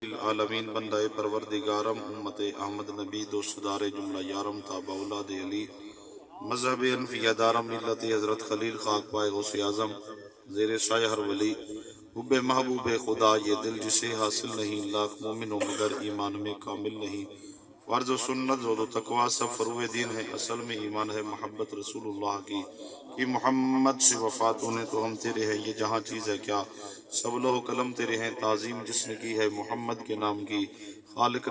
العالمین بندہ پروردگارم امت احمد نبی دوستدار جملہ یارم تابع اولاد علی مذہب انفیہ دارم ملت حضرت خلیل خاک پائے غوث اعظم زیر سایہ ہر ولی حب محبوب خدا یہ دل جسے حاصل نہیں، لاکھ مومن و مگر ایمان میں کامل نہیں۔ فرض و سنت زود و تقوی سب فروع دین ہے، اصل میں ایمان ہے محبت رسول اللہ کی کہ محمد سے وفات ہونے تو ہم تیرے ہیں، یہ جہاں چیز ہے کیا سب لوح و قلم تیرے ہیں، تعظیم جس نے کی ہے محمد کے نام کی، خالق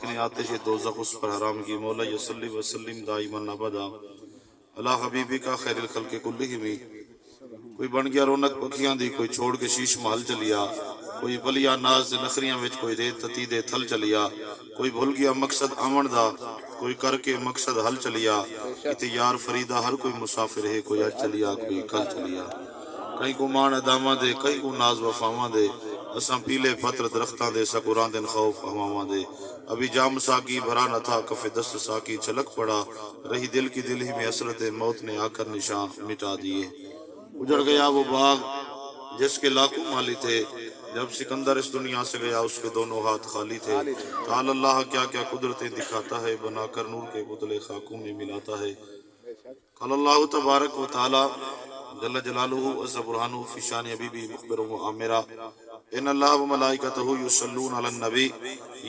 نے آتش دوزخ اس پر حرام کی، مولا یصلی وسلم دائما ابدا اللہ حبیبی کا خیر الخلق کلہم۔ کوئی بن گیا رونق پکھیاں دی، کوئی چھوڑ کے شیش محل چلیا، کوئی پلیا ناز دے نخریاں وچ، کوئی ریت تتی دے تھل چلیا، کوئی بھول گیا مقصد آمن دا، کوئی کر کے مقصد حل چلیا، اتے یار فریدہ ہر کوئی مسافر ہے، کوئی اج چلیا کوئی کل چلیا، کہیں کو مان ادامہ دے کہیں کو ناز وفاواں دے، اساں پیلے پتر درختاں دے سکوران دن خوف ہواواں دے، ابھی جام ساکی بھرا نہ تھا کف دست ساکی چھلک پڑا، رہی دل کی دل ہی میں حسرت موت نے آ کر نشان مٹا دیے۔ اجڑ گیا وہ باغ جس کے لاکھوں مالی تھے، جب سکندر اس دنیا سے گیا اس کے دونوں ہاتھ خالی تھے، تعالی اللہ کیا کیا قدرتیں دکھاتا ہے، بنا کر نور کے پتلے خاکوں میں ملاتا ہے۔ قال اللہ تبارک و تعالی جل جلالہ عز برہانہ فی شان حبیبی مخبر و آمرہ، ان اللہ و ملائکتہ یصلون علی النبی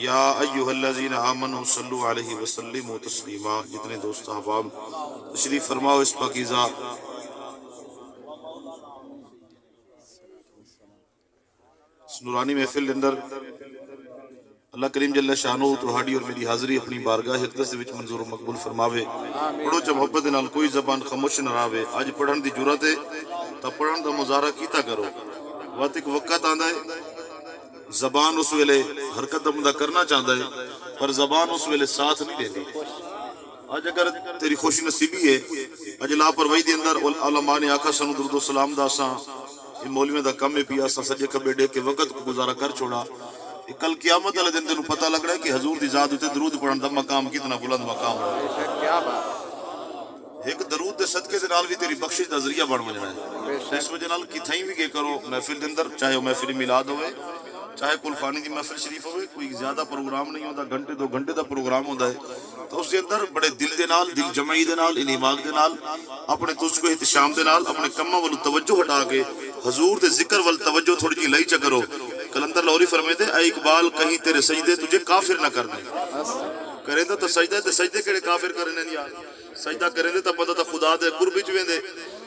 یا ایہا الذین آمنوا صلوا علیہ وسلموا تسلیما۔ جتنے دوست احباب تشریف فرماؤ اس پاکیزہ نورانی محفل اندر اللہ کریم جل شانہ تہاڈی اور میری حاضری اپنی بارگاہ اقدس وچ منظور و مقبول فرماوے۔ پڑھو چ محبت نال کوئی زبان خاموش نہ راوے، اج پڑھن دی جرات ہے تا پڑھن دا مظاہرہ کیتا کرو۔ وقت ایک وقت آندا ہے زبان اس ویلے حرکت دا بندہ کرنا چاہتا ہے پر زبان اس ویلے ساتھ نہیں دیندی۔ اج اگر تیری خوش نصیبی ہے اج لاپرواہی دے اندر علماء نے آکھا سانو درود و سلام دا اساں مولویاں دا کم ہے پیا اساں سجے کھبے ڈے کے وقت کو گزارا کر چھوڑا، کل قیامت والے دن تینوں پتہ لگ رہا ہے کہ حضور دی ذات تے درود پڑھن دا مقام کتنا بلند مقام ہے۔ کیا بات، ایک درود دے صدقے دے نال بھی تیری بخشش دا ذریعہ بن وجنا ہے۔ اس وجہ نال کتھائیں بھی کہ کرو محفل دے اندر، چاہے وہ محفل میلاد ہوئے چاہے کلفانی دی محفل شریف ہوئے، کوئی زیادہ پروگرام نہیں ہوتا، گھنٹے دو گھنٹے دا پروگرام ہوتا ہے، تو اس دے اندر بڑے دل دے نال، دل جمعی دے نال، انہماک دے نال، اپنے تجھ کو احتشام دے نال، اپنے کمہ والو توجہ ہٹا کے حضور دے ذکر وال توجہ تھوڑی جی لئی چکرو۔ کلندر لاہوری فرمائے تھے اے اقبال کہیں تیرے سجدے تجھے کافر نہ کرنے، کریں تو سجدہ تے سجدے کیڑے کافر کرنے نہیں، سجدہ کریں دے تو پتہ تا خدا دے قرب وچ ویندے،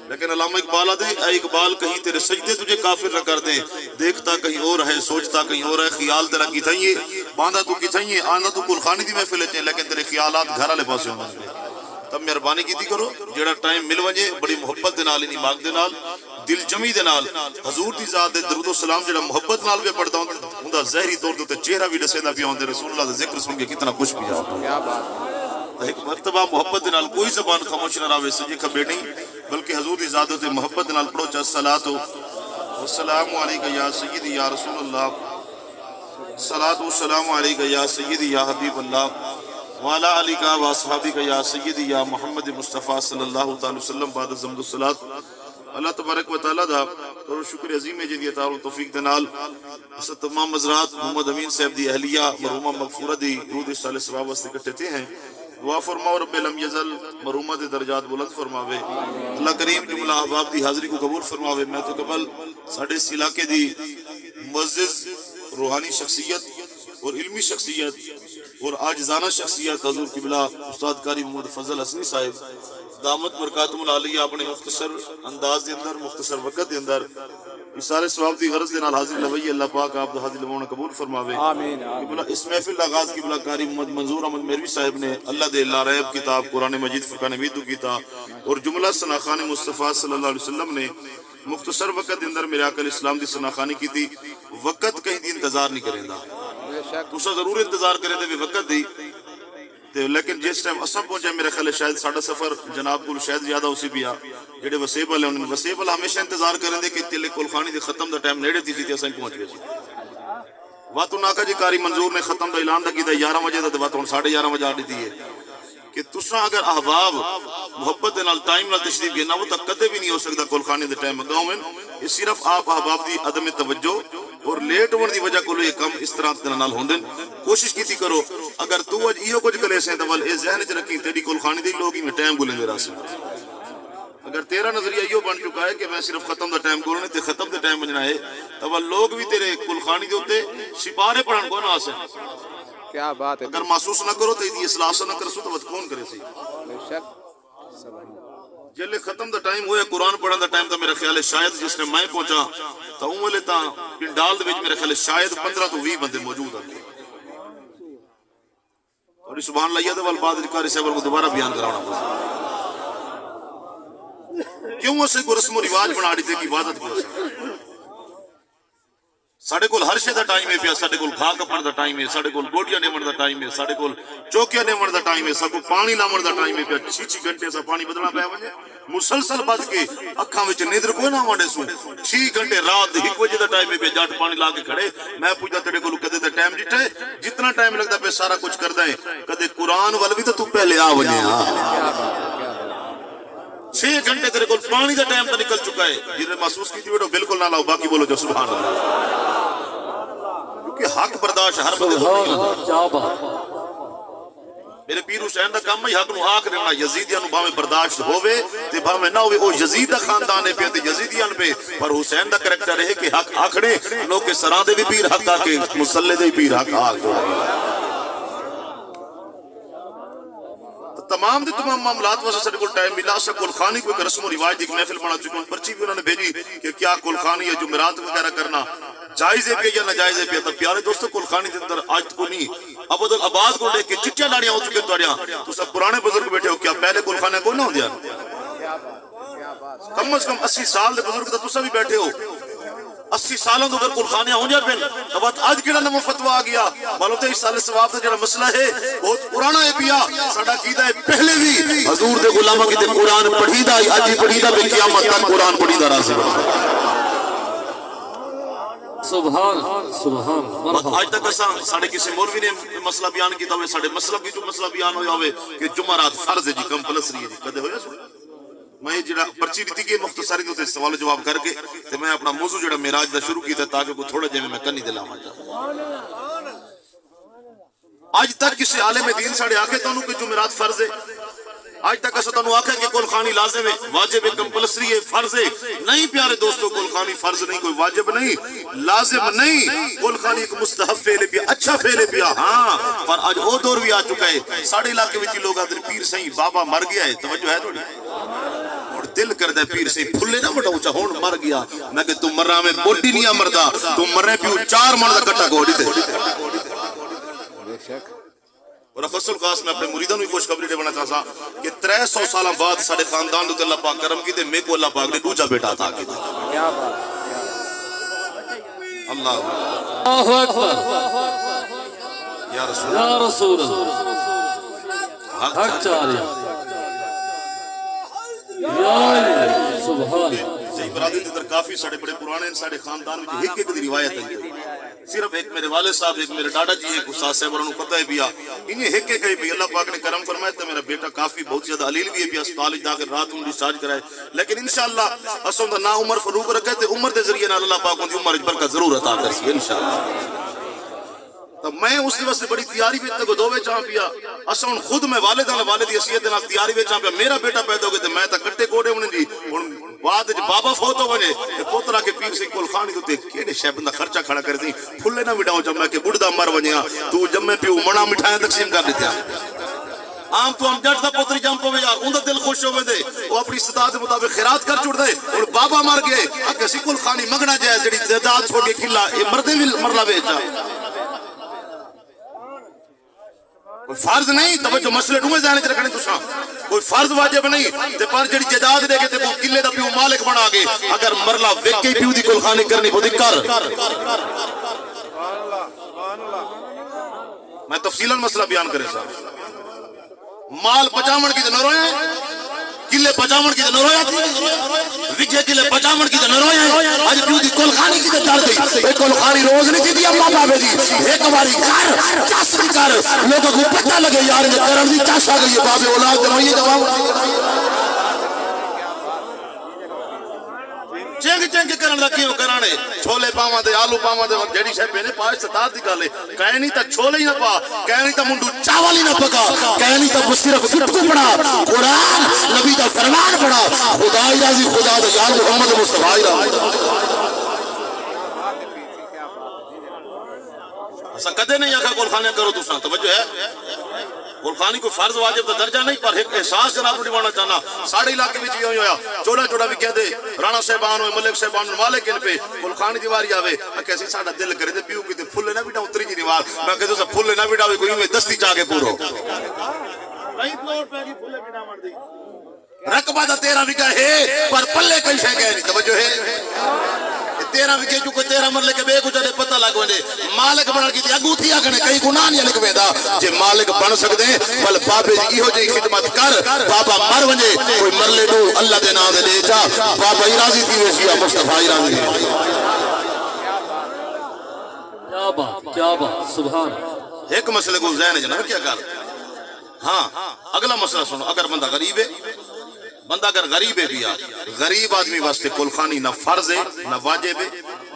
لیکن علامہ اقبال آدھے اے اقبال کہیں تیرے سجدے تجھے کافر نہ کر دیں، دیکھتا کہیں اور ہے سوچتا کہیں اور ہے، خیال تیرا کی تھائیے باندھا تو کی تھائیے، آنا تو کلخانی دی محفل چاہیں لیکن تیرے خیالات گھر والے پاسے ہوں گے۔ تب مہربانی کیتی کرو جیڑا ٹائم مل ونجے بڑی محبت دے نال، انہماک دے نال، دل جمی دے نال حضور دی ذات دے درود و سلام جیڑا محبت نال بھی پڑھتا ہوں اوندا ظاہری طور تے چہرہ بھی دسیندا پیا ہوندا رسول اللہ دا ذکر سن کے کتنا خوش پیا۔ کیا بات، ایک مرتبہ محبت دے نال کوئی زبان خاموش نہ راوے، سجے کھبے نہیں بلکہ حضور دی ذات تے محبت نال پڑھو چا الصلاۃ والسلام علیکہ یا سیدی یا رسول اللہ، الصلاۃ والسلام علیکہ یا سیدی یا حبیب اللہ وعلی آلک و اصحابک یا سیدی یا محمد مصطفیٰ صلی اللہ تعالی وسلم۔ بعد از حمد الصلاۃ اللہ تبارک و تعالی دا اور شکر عظیم ہے جی عطا و توفیق دے نال اس تمام حضرات محمد امین صاحب دی اہلیہ مرحومہ مغفورہ دی درود صالح ثواب واسطے اکٹھے ہیں، دعا فرماؤ رب لم یزل مرحومہ دے درجات بلند فرماوے، اللہ کریم جملہ احباب دی حاضری کو قبول فرماوے۔ میں تو قبل ساڑھے اس علاقے دی معزز روحانی شخصیت اور علمی شخصیت اور عاجزانہ شخصیت حضور قبلہ استاد قاری محمد فضل حسنی صاحب دامت برکاتہم العالیہ اپنے مختصر انداز دے اندر مختصر وقت دے اندر اشارے ثواب دی غرض دے نال حاضر لوئی، اللہ پاک آپ دا حاضر لونا قبول فرماوے۔ آمین۔ قبلہ اس محفل آغاز قبلہ قاری محمد منظور احمد میروی صاحب نے اللہ دے لا ریب کتاب قرآن مجید فرقان حمید کیتا اور جملہ ثناخانی مصطفیٰ صلی اللہ علیہ وسلم نے مختصر وقت دے اندر میرے آقا اسلام دی ثناخانی کی تھی۔ وقت کہیں دی انتظار نہیں کریں دا، تسا ضرور انتظار کریں دے بھی وقت دی، لیکن جس ٹائم اساں پہنچے میرے خیال شاید ساڑھا سفر جناب کو شاید زیادہ اسی بھی جڑے وسیب والے انہوں نے وسیب والے ہمیشہ انتظار کریں دے کہ تیلے کلخانی دے ختم دا ٹائم نیڑے تھی تھی اساں پہنچ گئے سی۔ واتو ناکا جی قاری منظور نے ختم دا اعلان دا کی دا 11 بجے دا واتو 11:30 بجے آڑی دی ہے کہ تساں اگر احباب محبت دے نال ٹائم نال تشریف گینا وہ تا کدے بھی نہیں ہو سکتا کلخانی دے ٹائم گاؤں میں، یہ صرف آپ احباب دی عدم توجہ اور لیٹ ہونے دی وجہ کو یہ کم اس طرح دے نال ہوندے کوشش کیتی کرو اگر تو اج ایو کچھ کرے سیں تے ول اے ذہن وچ رکھی تیری کل خانی دے لوگ ہی میں ٹائم گولیں دے راستے اگر تیرا نظریہ یہ بن چکا ہے کہ میں صرف ختم دا ٹائم گولنے تے ختم دے ٹائم بننا ہے تو لوگ بھی تیرے کل خانی دے ہوتے سپارے پڑھن کو نہ آسے کیا بات ہے اگر محسوس نہ کرو تو یہ اصلاح نہ کرسو تو کون کرے سی بے شک سبحان جلے ختم دا ٹائم ہویا قرآن پڑھن دا ٹائم تا میرا خیال ہے شاید جس نے میں پہنچا تا اولے تا پنڈال دے وچ میرا خیال ہے شاید 15 تو 20 بندے موجود ہیں اور سبحان اللہ یہ وال بعد ذکر سے کو دوبارہ بیان کرانا پڑا کیوں اسے کو رسم و رواج بنا دیتے کی عبادت کو ساڑھے کول ہر شے دا ٹائم ہے پیا ساڑھے کول کھا کپڑ دا ٹائم ہے ساڑھے کول گوٹیاں نیمن دا ٹائم ہے ساڑھے کول چوکیاں نیمن دا ٹائم ہے ساڑھے کول پانی لامن دا ٹائم ہے پیا 6 گھنٹے سا پانی بدلنا پیا وجہ مسلسل بد کے اکھاں وچ نیندر کوئی نہ وانڈے سو 6 گھنٹے رات 1 بجے دا ٹائم ہے پیا جٹ پانی لا کے کھڑے میں پوچھدا تیرے کول کدے دا ٹائم ڈٹھا ہے جتنا ٹائم لگدا پہ سارا کچھ کردا ہے کدے قرآن ول بھی تو پہلے آ وجے 6 گھنٹے تیرے کول پانی دا ٹائم تو نکل چکا ہے جنہیں محسوس کی تھی بیٹو بالکل نہ لاؤ باقی بولو جو سبحان اللہ کہ حق برداشت ہر بندے کو میرے پیر حسین دا کام ہے حق نو آکھ رہنا یزیدیاں نو بھاویں برداشت ہووے تے بھاویں نہ ہووے او یزید دا خاندان ہے پہ تے یزیدیاں پہ پر حسین دا کریکٹر ہے کہ حق آکھڑے لوگ کے سراں دے بھی پیر حق آکے مسلح دے بھی پیر حق آکھ تمام دے تمام معاملات واسطے سارے کول ٹائم ملا سا کل خانی کوئی رسم و رواج دی ایک محفل بنا چکے پرچی بھی انہوں نے بھیجی کہ کیا کل خانی ہے جمعرات وغیرہ کرنا جائز ہے پہ یا ناجائز ہے پہ تو پیارے دوستو کل خانی دے اندر آج کو نہیں ابد الاباد کو لے کے چٹیاں لاڑیاں ہو چکے توڑیاں تو سب پرانے بزرگ بیٹھے ہو کیا پہلے کل خانے کو نہ ہو دیا کم از کم 80 سال دے بزرگ تو سب بھی بیٹھے ہو 80 سالوں تو اگر کل خانے ہوں جائے پہن اب آج کیڑا نمو فتوہ آ گیا معلوم تے اس سال ثواب دا جڑا مسئلہ ہے بہت پرانا ہے پیا ساڈا کیدا ہے پہلے بھی حضور دے غلاماں کی تے قرآن پڑھی دا اج پڑھی دا تے قیامت تک قرآن پڑھی دا راضی سبحان سبحان آج تک ایسا ساڑھے کسی مولوی نے مسئلہ بیان کیتا ہوئے ساڑھے مسئلہ کی جو مسئلہ بیان ہویا ہوئے کہ جمعرات فرض ہے جی کمپلسری ہے جی کدے ہویا سو میں جڑا پرچی دیتی گئی مختصری تو سوال و جواب کر کے تو میں اپنا موضوع جڑا معراج دا شروع کیتا تاکہ کوئی تھوڑا جے میں کنی دلاواں جا آج تک کسی عالم دین ساڑھے آکھے تو انہوں کہ جمعرات فرض ہے آج تک ایسا تنو آکھا کہ کل خانی لازم ہے واجب ہے کمپلسری ہے فرض ہے نہیں پیارے دوستو کل خانی فرض نہیں کوئی واجب نہیں لازم نہیں کل خانی ایک مستحب فعل پیا اچھا فعل پیا ہاں پر آج او دور بھی آ چکا ہے ساڑھے علاقے وچ لوگ آدھر پیر سہیں بابا مر گیا ہے توجہ ہے تھوڑی اور دل کردہ پیر سہیں پھلے نہ بڑا اونچا ہون مر گیا میں کہ تم مرہ میں بوڈی نہیں مردہ تم مرہ پیو 4 مرد کٹا گوڑی تے بے شک اور فصل خاص میں اپنے مریدوں بھی خوشخبری دے بنا چاہتا کہ 300 سالہ بعد سارے خاندان تو اللہ پاک کرم کی دے میں کو اللہ پاک نے دوجہ بیٹا عطا کی دے کیا بات اللہ اکبر یا رسول یا رسول حق حق چاہیے یا سبحان صحیح برادری در کافی ساڑھے بڑے پرانے ساڑھے خاندان میں ایک ایک دی روایت ہے صرف ایک میرے والد صاحب ایک میرے ڈاڈا جی ایک استاد صاحب انہوں پتہ ہے بیا انہیں ایک ایک بھی اللہ پاک نے کرم فرمایا تھا میرا بیٹا کافی بہت زیادہ علیل بھی ہے بیا اسپتال جا کر رات ان ڈسچارج کرائے لیکن انشاءاللہ اسوں دا نا عمر فروغ رکھے تے عمر دے ذریعے نال اللہ پاک ان دی عمر برکت ضرور عطا کرسی انشاءاللہ تو میں اس دن سے بڑی تیاری بھی تک دو چاہ پیا اساں خود میں والدہ والدی حیثیت نال تیاری بھی چاہ پیا میرا بیٹا پیدا ہو گیا تے میں تا کٹے کوڑے ہونے جی ہن بعد بابا فوت ہو بنے پوترا کے پیر سے کول خانی تے کیڑے شے بندہ خرچہ کھڑا کر دی پھلے نہ وڈاؤ جب میں کہ بڈھا مر ونیا تو جمے پیو منا مٹھائیاں تقسیم کر دیتے عام تو ہم جٹ دا پوتری جم پوے یار اون دا دل خوش ہوے دے او اپنی استطاعت دے مطابق خیرات کر چھوڑ دے اور بابا مر گئے اگے سکول خانی منگنا جائے جڑی جائیداد چھوڑ کے قلعہ اے مردے وی مرلا ویچا کوئی فرض نہیں توجہ مسئلے ڈومے ذہن وچ رکھنے تساں کوئی فرض واجب نہیں تے پر جڑی جائیداد دے کے تے کوئی قلعے دا پیو مالک بنا کے اگر مرلا ویکھ کے پیو دی کل خانی کرنی پوندی کر میں تفصیلاً مسئلہ بیان کرے سا مال پچامن کی تے نہ روئے قلعے پچامن کی تے نہ رویا تھی وجے قلعے پچامن کی تے نہ رویا اج پیو دی کل خانی کی تے ڈر گئی اے کل خانی روز نہیں دی اماں بابے دی ایک باری کر چس دی کر لوگوں کو پتہ لگے یار یہ کرن دی چس آ گئی بابے اولاد تے میں جواب چنگ تنگ کرن دا کیوں کرانے چھولے پاواں دے آلو پاواں دے جڑی شے پہنے پا استطاعت دی گل ہے کہے نہیں تا چھولے ہی نہ پا کہے نہیں تا منڈو چاول ہی نہ پکا کہے نہیں تا صرف گفتگو پڑھا قرآن نبی دا فرمان پڑھا خدا ہی راضی خدا دا یار محمد مصطفی راضی ایسا کدے نہیں آکھا گلخانے کرو دوسرا توجہ ہے گلخانی کو فرض واجب دا درجہ نہیں پر ایک احساس جناب نبھانا چاہنا ساڑھے علاقے میں یہ ہویا چوڑا چوڑا بھی کہہ دے رانا صاحبان ہوئے ملک صاحبان مالک ان پہ گلخانی دیواری آوے کیسی ساڑھا دل کرے دے پیو کی دے پھولے نہ بیٹا اتری جی دیوار میں کہتے ہیں پھولے نہ بیٹا ہوئے کوئی میں دستی چاہ کے پورو رقبہ دا تیرہ وکا ہے پر پلے کئی شے گئے نہیں توجہ ہے تیرہ وکے جو کوئی تیرہ مرلے کے بے کو جڑے پتہ لگ ونے مالک بنن کی تے اگو تھی اگنے کئی گناہ نہیں لکھ ویندا جے مالک بن سکدے بل بابے دی ایہو جی خدمت کر بابا مر ونجے کوئی مرلے نو اللہ دے نام دے دے جا بابا ہی راضی تھی ویسی مصطفی ہی راضی کیا بات سبحان ایک مسئلے کو ذہن ہے جناب کیا کر ہاں اگلا مسئلہ سنو اگر بندہ غریب ہے بندہ اگر غریب ہے بیا غریب آدمی واسطے کلخانی نہ فرض ہے نہ واجب ہے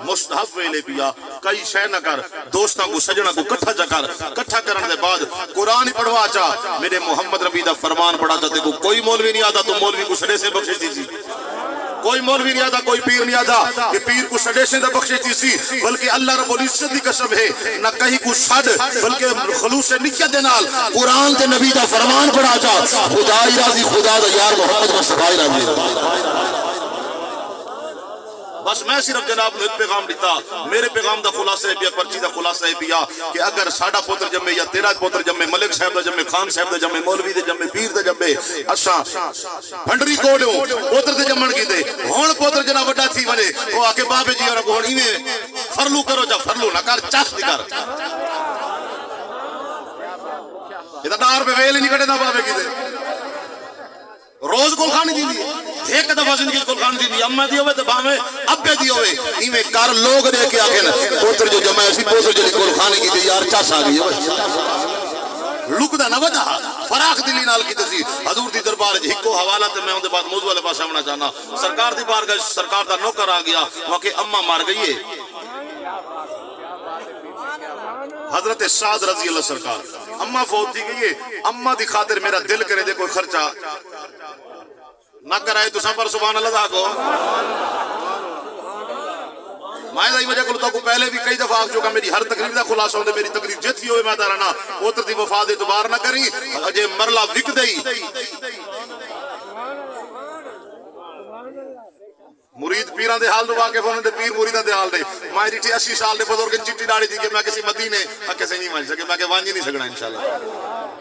مستحب ویلے بیا کئی شے نہ کر دوستاں کو سجنا کو کٹھا جا کر کٹھا کرن دے بعد قرآن ہی پڑھوا چا میرے محمد ربی دا فرمان پڑھا جاتے کو کوئی مولوی نہیں آتا تو مولوی کو سڑے سے بخشش دیجی کوئی مولوی نہیں آتا کوئی پیر نہیں آتا کہ پیر کو سڑے سے بخشش دیسی بلکہ اللہ رب العزت دی قسم ہے نہ کہیں کو سڑ بلکہ خلوص نیت دے نال قرآن تے نبی دا فرمان پڑھا جا خدا ہی راضی خدا دا یار محمد مصطفی راضی بس میں صرف جناب نے ایک پیغام دیتا میرے پیغام دا خلاصہ ہے بیا پرچی دا خلاصہ ہے بیا کہ اگر ساڑا پوتر جمے یا تیرا پوتر جمے ملک صاحب دا جمے خان صاحب دا جمے مولوی دے جمے پیر دا جمے اساں بھنڈری کوڑوں پوتر دے جمن کی دے ہون پوتر جناب وڈا تھی ونے وہ آکے بابے جی اور کو ہونی میں فرلو کرو جا فرلو نہ کر چاخ دی کر یہ دار پہ ویل نہیں کٹے نہ بابے کی دے روز گلخانی دی دی ایک دفعہ زندگی گلخانی دی دی امہ دی ہوئے تو باہمیں ابے دی ہوئے ایمیں کار لوگ دے کے آگے نا پوتر جو جمعہ اسی پوتر جو گلخانی کی دی یار چاس آگئی ہے لک دا نہ وجہ فراخ دلی نال کی تسی حضور دی دربار جی ہکو حوالہ تے میں ان دے بعد موضوع والے پاس آمنا چاہنا سرکار دی بار گئے سرکار دا نوکر آ گیا وہاں کہ امہ مار گئی ہے حضرت سعد رضی اللہ سرکار امہ فوت تھی گئی ہے امہ دی خاطر میرا دل کرے دے کوئی خرچہ نہ کرائے تو سفر سبحان اللہ دا کو مائے دائی وجہ کو پہلے بھی کئی دفعہ آگ چکا میری ہر تقریب دا خلاصہ ہوندے میری تقریب جت ہی ہوئے میں دارانا اوتر دی وفا دے دوبار نہ کری اجے مرلا وک دئی مرید پیران دے حال دو واقف ہونے دے پیر مریدان دے حال دے مائے دیٹھی 80 سال دے بزرگ چٹی ڈاڑی تھی کہ میں کسی مدینے کیسے نہیں مان سکے میں کہ وانجی نہیں سکنا انشاءاللہ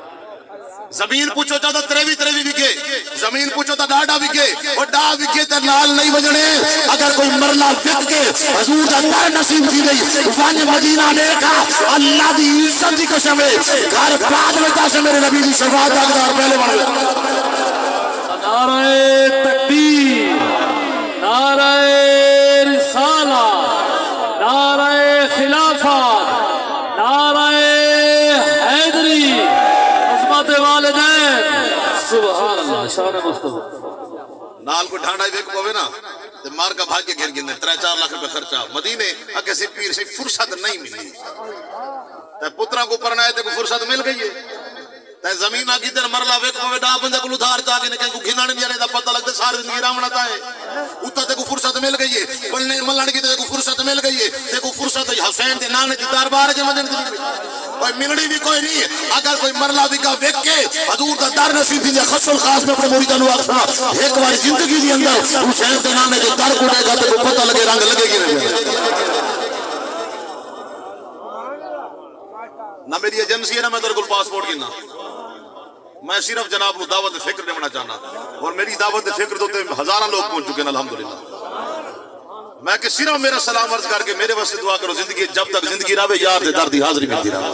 زمین پوچھو چاہتا تریوی بکے زمین پوچھو تا ڈاڈا بکے اور ڈا بکے تا نال نہیں بجنے اگر کوئی مرلا فک کے حضور دا در نصیب تھی گئی وانی مدینہ دیکھا اللہ دی عزت دی قسم ہے گھر بعد میں تاسے میرے نبی دی شفاعت دار پہلے بڑھے نعرہ تکبیر نعرہ رسالہ نعرہ خلافت نعرہ حیدری عظمت والدین سبحان اللہ شان مصطفی نال کو ڈھانڈا ہی دیکھ پوے نا تے مار کا بھاگ کے گھر گندے 3-4 لاکھ روپے خرچہ مدینے اکے سی پیر سے فرصت نہیں ملی تے پترا کو پرنائے تے کو فرصت مل گئی ہے تے زمین آگی تے مرلا ویک پوے ڈا بندے کو دھار چا کے نکل کو گھنانے نہیں دا پتہ لگتا ساری زندگی رامنا تا ہے اتا تے کو فرصت مل گئی ہے بلنے ملن کی تے کو فرصت مل گئی ہے تے کو فرصت حسین دے نانے دی دربار کے مدن دی کوئی ملڑی بھی کوئی نہیں اگر کوئی مرلا بھی کا ویک کے حضور دا در نصیب دی خص الخاص میں اپنے مریداں نو آکھنا ایک بار زندگی دی اندر حسین دے نانے دے در کوڑے گا تے کو پتہ لگے رنگ لگے گی نہیں نہ میری ایجنسی ہے نہ میں تیرے کو پاسپورٹ کی نہ میں صرف جناب کو دعوت فکر دینا چاہنا اور میری دعوت فکر دوتے ہزارہ لوگ پہنچ چکے ہیں الحمدللہ میں کہ صرف میرا سلام عرض کر کے میرے واسطے دعا کرو زندگی جب تک زندگی رہے یار دے دردی حاضری ملتی رہے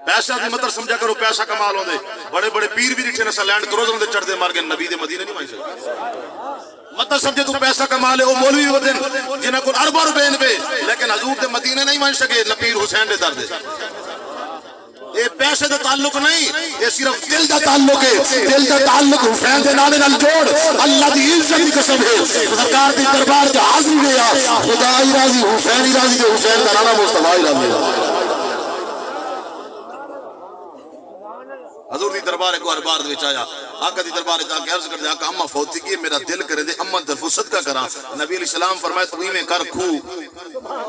پیسہ دی مطلب سمجھا کرو پیسہ کمال ہوندے بڑے بڑے پیر بھی رٹھے نسا لینڈ کروزر دے چڑھ دے مار کے نبی دے مدینے نہیں مائن سکتے مطلب سمجھے تو پیسہ کما لے وہ مولوی ودن جنہ کو اربع روپے ان پہ لیکن حضور دے مدینے نہیں مان سکے نہ پیر حسین دے درد یہ پیسے دا تعلق نہیں، یہ صرف دل دا تعلق ہے. دل دا تعلق حسین دے نام نال جوڑ. اللہ دی عزت دی قسم ہے سرکار دی دربار تے حاضر گیا خدا ہی راضی حسین ہی راضی تے حسین دا نام مصطفی ہی راضی. حضور دی دربار کو ہر بار وچ آیا، آقا دی دربار جا کے عرض کر دے آقا اماں فوت تھی میرا دل کرے دے اماں درفو صدقہ کرا. نبی علیہ السلام فرمائے تو میں کر کھو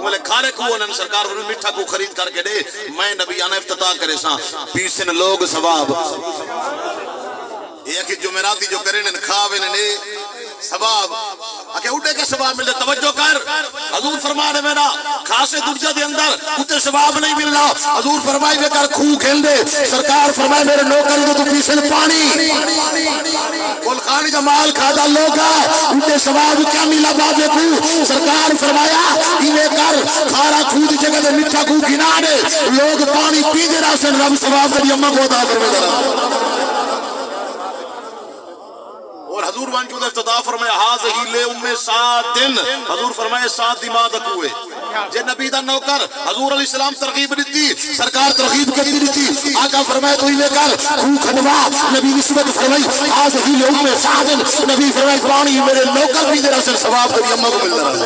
بولے کھارے کھو انہوں سرکار فرمائے میٹھا کو خرید کر کے دے میں نبی آنا افتتاح کرے ساں پیسن لوگ ثواب. یہ کہ جمعراتی جو کریں ان کھاوے نے ثواب کہ اٹھے کے ثواب ملے. توجہ کر حضور فرمانے میرا خاصے دنیا دے اندر اٹھے ثواب نہیں ملنا. حضور فرمائے میں کر کھو کھیل دے. سرکار فرمائے میرے نوکر جو تو پیسن پانی کل خانی دا مال کھادا لوگا اٹھے ثواب کیا ملا بابے کو. سرکار فرمایا یہ کر کھارا کھو دی جگہ دے میٹھا کھو گنا دے لوگ پانی پی دے رہا سن رب ثواب دی اماں کو عطا فرمائے. اور حضور وان کی افتتاح فرمایا حاضہی لے ام سعدن. حضور فرمائے سعد دی ماں دکوئے جے نبی دا نوکر. حضور علیہ السلام ترغیب دیتی سرکار ترغیب کرتی دیتی. آقا فرمائے تو ہی لے کر خو کھنوا. نبی نسبت فرمائی حاضہی لے ام سعدن. نبی فرمائے پانی میرے نوکر بھی دے رہا سن ثواب دی اماں کو مل رہا ہے.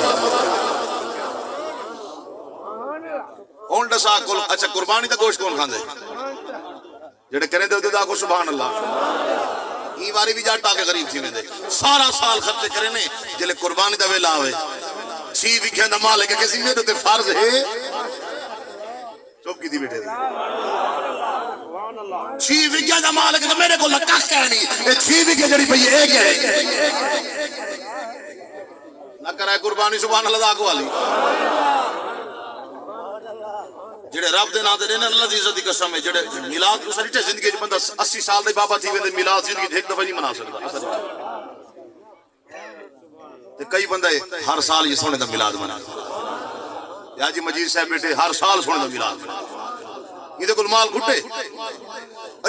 کون دسا کل اچھا قربانی دا گوشت کون کھاندے جڑے کریں دے دا کو سبحان اللہ. یہ باری بھی جاٹا کے غریب تھی میں دے سارا سال خرچے کرے نے جلے قربانی دا ویلا ہوئے 6 وکھیں دا مال ہے کہ کسی میرے تے فرض ہے چوپ کی دی بیٹھے دے 6 وکھیں دا مال ہے کہ میرے کو لکھ کہنی یہ 6 وکھیں جڑی پئی ایک ہے نہ کرائے قربانی سبحان اللہ دا کو والی جڑے رب دے نام دے نے اللہ دی عزت دی قسم ہے. جڑے میلاد کو ساری زندگی وچ بندہ 80 سال دے بابا تھی ویندے میلاد زندگی ایک دفعہ نہیں منا سکدا. تے کئی بندے ہر سال یہ سونے دا میلاد مناتے یا جی مجید صاحب بیٹے ہر سال سونے دا میلاد مناتے. یہ کول مال کھٹے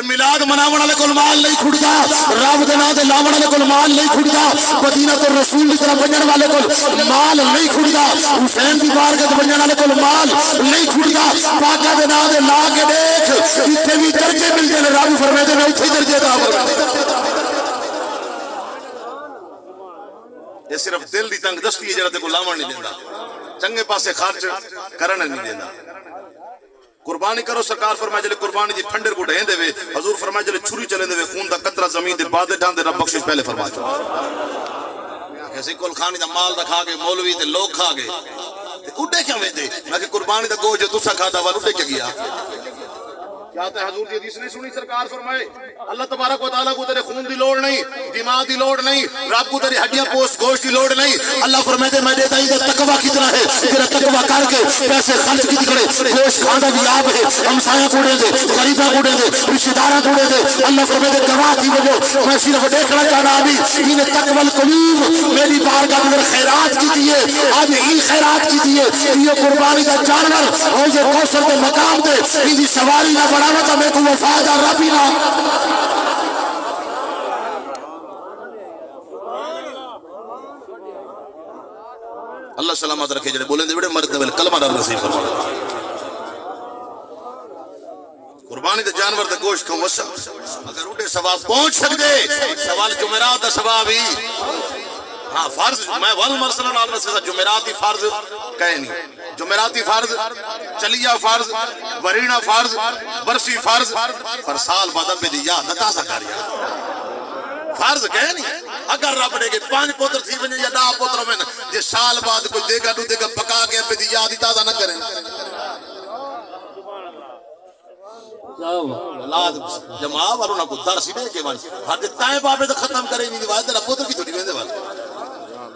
میلاد مناون والے کول مال نہیں کھڑدا. رب دے نام تے لاون والے کول مال نہیں کھڑدا. مدینہ تے رسول دی طرف وجن والے کول مال نہیں کھڑدا. حسین دی بارگاہ تے وجن والے کول مال نہیں کھڑدا. پاکا دے نام تے لا کے دیکھ ایتھے بھی درجے ملدے نے. رب فرمائے تے اوتھے درجے دا فرمائے. یہ صرف دل دی تنگ دستی ہے جڑا تے کو لاون نہیں دیندا چنگے پاسے خرچ کرن نہیں دیندا. قربانی کرو سرکار فرمائے جلے قربانی دی پھنڈر کو ڈھین دے وے. حضور فرمائے جلے چھری چلے دے وے خون دا قطرہ زمین دے بادے ڈھان دے رب بخشش پہلے فرما چاہو. کیسے کل خانی دا مال دا کھا گئے مولوی تے لوگ کھا گئے اڈے کیا میں دے میں کہ قربانی دا گوشت جو تسا کھادا وال اڈے کیا گیا. کیا تے حضور دی حدیث نہیں سنی سرکار فرمائے اللہ تبارک و تعالیٰ کو تیرے خون دی لوڑ نہیں دماغ دی لوڑ نہیں رب کو تیری ہڈیاں پوست گوشت دی لوڑ نہیں. اللہ فرمائے دے میں دیتا ہی دے تقوی کتنا ہے تیرا تقوی کر کے پیسے خرچ کی کرے گوشت کھانا بھی آپ ہے ہمسایہ کو دے دے غریبہ کو دے دے رشتہ دارہ کو دے دے. اللہ فرمائے دے گواہ کی وجہ میں صرف دیکھنا چاہنا ابھی انہیں تقوی القلوب میری بارگاہ میں خیرات کی دیئے آج ہی خیرات کی دیئے. یہ قربانی دا جانور روزے کوثر کے مقام دے ان سواری نہ بڑھاوا تھا میں کو وفادہ ربی نہ. اللہ سلامت رکھے جڑے بولیں دے بڑے مرد دے کلمہ ڈر نصیب فرمائے. قربانی دے جانور دے گوشت کو وسع اگر اٹھے ثواب پہنچ سکتے سوال جمعرات دا ثواب ہی ہاں فرض میں والمرسل نال نصیصہ جمعراتی فرض کہے نہیں. جمعراتی فرض چلیہ فرض ورینا فرض برسی فرض پر سال بعد اب دی یاد نتا سکاریا فرض کہے نہیں. اگر رب نے کہ 5 پوتر تھی بنے یا 10 پوتر میں جے سال بعد کوئی دے گا دے گا پکا کے اب دی یاد تازہ نہ کریں. اولاد جماع والوں نہ کو درس دے کے ون ہر تائیں بابے تو ختم کرے نہیں دیواد دا پوتر کی تھوڑی ویندے وال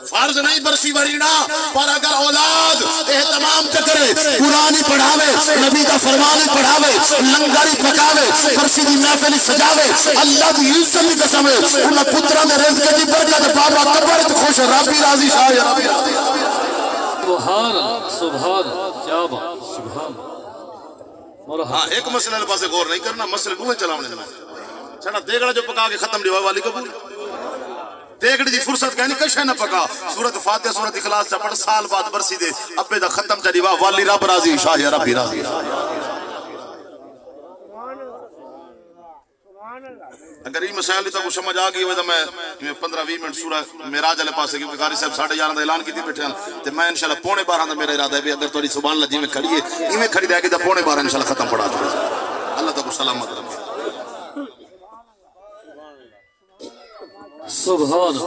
فرض نہیں برسی ورینا پر اگر اولاد اہتمام کرے قرآن پڑھاوے نبی کا فرمان پڑھاوے لنگر پکاوے برسی دی محفل سجاوے اللہ دی عزت کی قسم ہے انہاں پتراں دے رزق دی برکت بابا قبر تے خوش ربی راضی شاہ یا ربی سبحان سبحان کیا بات سبحان. ہاں ایک مسئلہ نے پاسے غور نہیں کرنا مسئلے دوئے چلاونے میں چھنا دیگڑا جو پکا کے ختم دیوا والی قبول دیگڑی دی فرصت کہنی کشے نہ پکا سورت فاتحہ سورت اخلاص سے پڑھ سال بعد برسی دے ابے دا ختم چا دیوا والی رب راضی شاہ یا ربی راضی. اگر یہ مسائل تک کو سمجھ آ گئی ہوئے تو میں 15-20 منٹ سورہ معراج والے پاسے کیونکہ قاری صاحب 11:30 دا اعلان کیتی بیٹھے ہیں تے میں انشاءاللہ 11:45 دا میرا ارادہ ہے بھی اگر تھوڑی سبحان اللہ جی میں کھڑی ہے ایویں کھڑی رہ گئی تو 12:45 انشاءاللہ ختم پڑھا چھوڑے اللہ تعالی کو سلامت رکھے سبحان